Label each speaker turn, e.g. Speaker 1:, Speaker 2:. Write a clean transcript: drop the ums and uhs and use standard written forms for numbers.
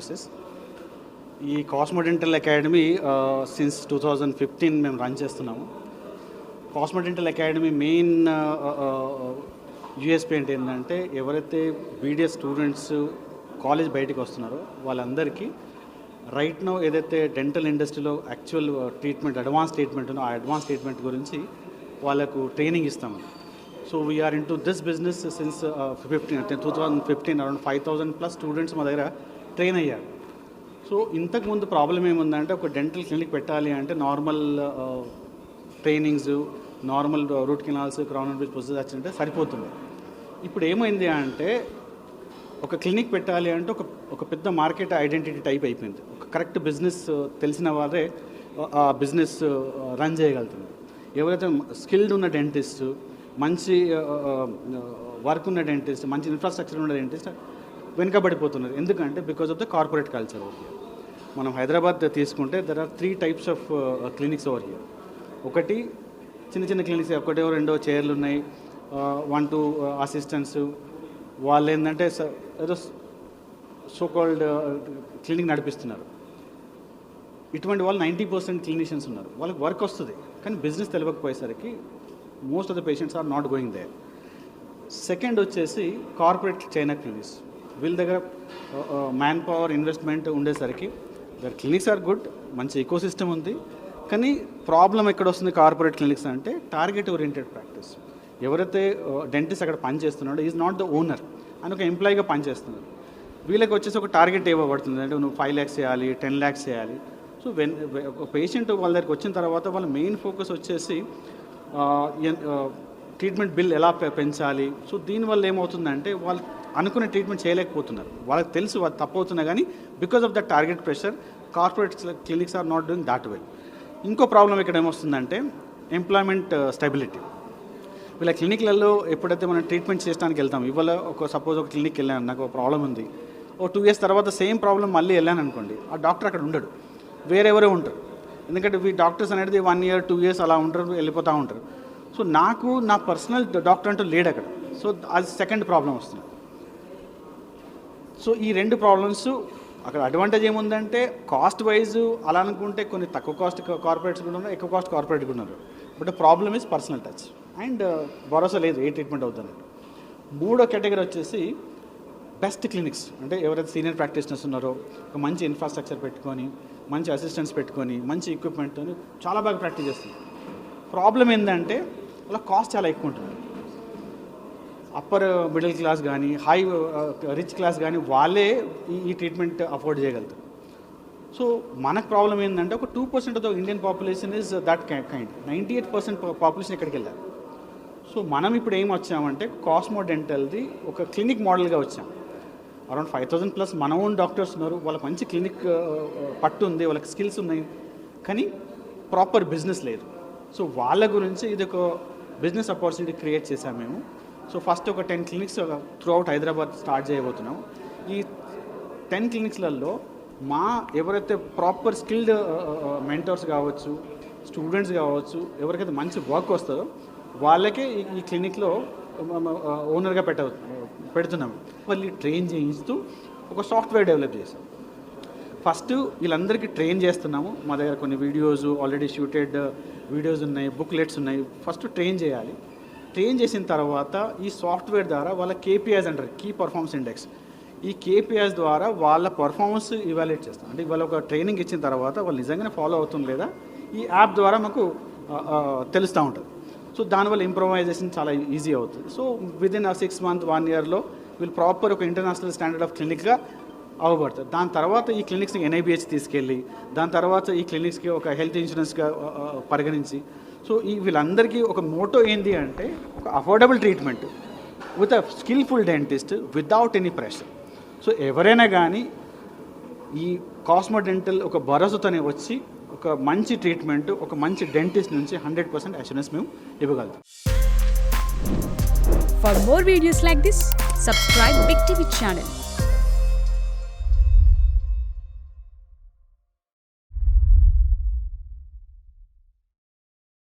Speaker 1: Services. ఈ cosmo Dental academy since 2015 మేము run చేస్తున్నాము. Cosmo Dental Academy main USP ఏంటంటే ఎవరైతే బీడిఎస్ స్టూడెంట్స్ కాలేజ్ బయటకు వస్తున్నారో వాళ్ళందరికీ రైట్ నో ఏదైతే డెంటల్ ఇండస్ట్రీలో యాక్చువల్ ట్రీట్మెంట్ అడ్వాన్స్ ట్రీట్మెంట్ ఉందో ఆ అడ్వాన్స్ ట్రీట్మెంట్ గురించి వాళ్ళకు ట్రైనింగ్ ఇస్తాము. So we are into this business since 2015 around 5,000+ students మా దగ్గర ట్రైన్ అయ్యారు. సో ఇంతకుముందు ప్రాబ్లం ఏముందంటే ఒక డెంటల్ క్లినిక్ పెట్టాలి అంటే normal trainings, normal route canals, crown and bridge procedures అంటే సరిపోతుంది. ఇప్పుడు ఏమైంది అంటే ఒక క్లినిక్ పెట్టాలి అంటే ఒక పెద్ద మార్కెట్ ఐడెంటిటీ టైప్ అయిపోయింది. ఒక కరెక్ట్ బిజినెస్ తెలిసిన వాళ్ళే ఆ బిజినెస్ రన్ చేయగలుగుతుంది. ఎవరైతే స్కిల్డ్ ఉన్న డెంటిస్ట్, మంచి వర్క్ ఉన్న డెంటిస్ట్, మంచి ఇన్ఫ్రాస్ట్రక్చర్ ఉన్న డెంటిస్ట్ వెనుకబడిపోతున్నారు. ఎందుకంటే because of the corporate culture over here. మనం హైదరాబాద్ తీసుకుంటే there are 3 types of clinics over here. ఒకటి చిన్న చిన్న క్లినిక్స్, ఒకటో రెండో చైర్లు ఉన్నాయి, 1-2 అసిస్టెంట్స్. వాళ్ళు ఏంటంటే ఏదో సో కాల్డ్ క్లినిక్ నడిపిస్తున్నారు. ఇటువంటి వాళ్ళు 90% క్లినిషియన్స్ ఉన్నారు. వాళ్ళకి వర్క్ వస్తుంది కానీ బిజినెస్ తెలియకపోయేసరికి most of the patients are not going there. Second వచ్చేసి కార్పొరేట్ చైనా క్లినిక్స్. వీళ్ళ దగ్గర మ్యాన్ పవర్ ఇన్వెస్ట్మెంట్ ఉండేసరికి దర్ క్లినిక్స్ ఆర్ గుడ్, మంచి ఎకో సిస్టమ్ ఉంది. కానీ ప్రాబ్లం ఎక్కడ వస్తుంది కార్పొరేట్ క్లినిక్స్ అంటే టార్గెట్ ఓరియంటెడ్ ప్రాక్టీస్. ఎవరైతే డెంటిస్ట్ అక్కడ పనిచేస్తున్నాడో ఈజ్ నాట్ ద ఓనర్ అని ఒక ఎంప్లాయీగా పనిచేస్తున్నారు. వీళ్ళకి వచ్చేసి ఒక టార్గెట్ ఇవ్వబడుతుంది, అంటే నువ్వు 5 lakhs చేయాలి, 10 lakhs చేయాలి. సో ఒక పేషెంట్ వాళ్ళ దగ్గరికి వచ్చిన తర్వాత వాళ్ళ మెయిన్ ఫోకస్ వచ్చేసి ట్రీట్మెంట్ బిల్ ఎలా పెంచాలి. సో దీనివల్ల ఏమవుతుందంటే వాళ్ళు అనుకునే ట్రీట్మెంట్ చేయలేకపోతున్నారు. వాళ్ళకి తెలుసు వాళ్ళు తప్పవుతున్నా కానీ because of the target pressure corporate clinics are not doing that well. ఇంకో ప్రాబ్లం ఇక్కడ ఏమొస్తుందంటే ఎంప్లాయ్మెంట్ స్టెబిలిటీ. వీళ్ళ క్లినిక్లలో ఎప్పుడైతే మనం ట్రీట్మెంట్ చేయడానికి వెళ్తాం, ఇవాళ సపోజ్ ఒక క్లినిక్కి వెళ్ళాను, నాకు ఒక ప్రాబ్లం ఉంది, 2 years తర్వాత సేమ్ ప్రాబ్లం మళ్ళీ వెళ్ళాను అనుకోండి, ఆ డాక్టర్ అక్కడ ఉండడు, వేరెవరో ఉంటారు. ఎందుకంటే ఈ డాక్టర్స్ అనేది 1 year 2 years అలా ఉంటారు, వెళ్ళిపోతూ ఉంటారు. సో నాకు నా పర్సనల్ డాక్టర్ అంటూ లేడు అక్కడ. సో అది సెకండ్ ప్రాబ్లం వస్తుంది. సో ఈ 2 ప్రాబ్లమ్స్ అక్కడ అడ్వాంటేజ్ ఏముందంటే కాస్ట్ వైజ్ అలా అనుకుంటే కొన్ని తక్కువ కాస్ట్ కార్పొరేట్స్ కూడా ఉన్నారు, ఎక్కువ కాస్ట్ కార్పొరేట్ కూడా ఉన్నారు. But problem is personal touch and భరోసా లేదు ఏ ట్రీట్మెంట్ అవుతుంది. మూడో కేటగిరీ వచ్చేసి బెస్ట్ క్లినిక్స్. అంటే ఎవరైతే సీనియర్ ప్రాక్టీషనర్స్ ఉన్నారో ఒక మంచి ఇన్ఫ్రాస్ట్రక్చర్ పెట్టుకొని, మంచి అసిస్టెంట్స్ పెట్టుకొని, మంచి ఎక్విప్మెంట్తో చాలా బాగా ప్రాక్టీస్ చేస్తుంది. ప్రాబ్లం ఏంటంటే అలా కాస్ట్ చాలా ఎక్కువ ఉంటుంది. అప్పర్ మిడిల్ క్లాస్ కానీ హై రిచ్ క్లాస్ కానీ వాళ్ళే ఈ ట్రీట్మెంట్ అఫోర్డ్ చేయగలుగుతారు. సో మనకు ప్రాబ్లం ఏంటంటే ఒక 2% of the Indian population is that kind. 98% population ఎక్కడికి వెళ్ళారు. సో మనం ఇప్పుడు ఏం వచ్చామంటే కాస్మో డెంటల్ది ఒక క్లినిక్ మోడల్గా వచ్చాం. అరౌండ్ 5,000+ మన ఓన్ డాక్టర్స్ ఉన్నారు, వాళ్ళకి మంచి క్లినిక్ పట్టు ఉంది, వాళ్ళకి స్కిల్స్ ఉన్నాయి, కానీ ప్రాపర్ బిజినెస్ లేదు. సో వాళ్ళ గురించి ఇది ఒక బిజినెస్ ఆపర్చునిటీ క్రియేట్ చేశాము మేము. సో ఫస్ట్ ఒక 10 clinics through out Hyderabad start చేయబోతున్నాం. ఈ 10 clinicsలలో మా ఎవరైతే ప్రాపర్ స్కిల్డ్ మెంటర్స్ కావచ్చు, స్టూడెంట్స్ కావచ్చు, ఎవరికైతే మంచి వర్క్ వస్తుందో వాళ్ళకే ఈ క్లినిక్లో ఓనర్గా పెడుతున్నాము. వాళ్ళు ట్రైన్ చేయిస్తూ ఒక సాఫ్ట్వేర్ డెవలప్ చేసాం. ఫస్ట్ వీళ్ళందరికీ ట్రైన్ చేస్తున్నాము. మా దగ్గర కొన్ని వీడియోస్ ఆల్రెడీ షూటెడ్ వీడియోస్ ఉన్నాయి, బుక్లెట్స్ ఉన్నాయి. ఫస్ట్ ట్రైన్ చేయాలి. ట్రైన్ చేసిన తర్వాత ఈ సాఫ్ట్వేర్ ద్వారా వాళ్ళ KPIs అంటారు, కీ పర్ఫార్మెన్స్ ఇండెక్స్. ఈ KPIs ద్వారా వాళ్ళ పర్ఫార్మెన్స్ ఇవాల్యుయేట్ చేస్తాం. అంటే ఇవాళ ఒక ట్రైనింగ్ ఇచ్చిన తర్వాత వాళ్ళు నిజంగానే ఫాలో అవుతుంది లేదా ఈ యాప్ ద్వారా మాకు తెలుస్తూ ఉంటుంది. సో దానివల్ల ఇంప్రూవైజేషన్ చాలా ఈజీ అవుతుంది. సో విదిన్ 6 months 1 yearలో వీళ్ళు ప్రాపర్ ఒక ఇంటర్నేషనల్ స్టాండర్డ్ ఆఫ్ క్లినిక్గా అవ్వబడతారు. దాని తర్వాత ఈ క్లినిక్స్ని NIBH తీసుకెళ్ళి దాని తర్వాత ఈ క్లినిక్స్కి ఒక హెల్త్ ఇన్సూరెన్స్గా పరిగణించి, సో వీళ్ళందరికీ ఒక మోటో ఏంటి అంటే ఒక affordable treatment with a skilful dentist without any pressure. So ఎవరైనా కానీ ఈ కాస్మో డెంటల్ ఒక భరోసాతోనే వచ్చి ఒక మంచి ట్రీట్మెంట్, ఒక మంచి డెంటిస్ట్ నుంచి 100% అష్యూరెన్స్ మేము ఇవ్వగలుగుతాం.
Speaker 2: For more videos like this, subscribe Big TV channel.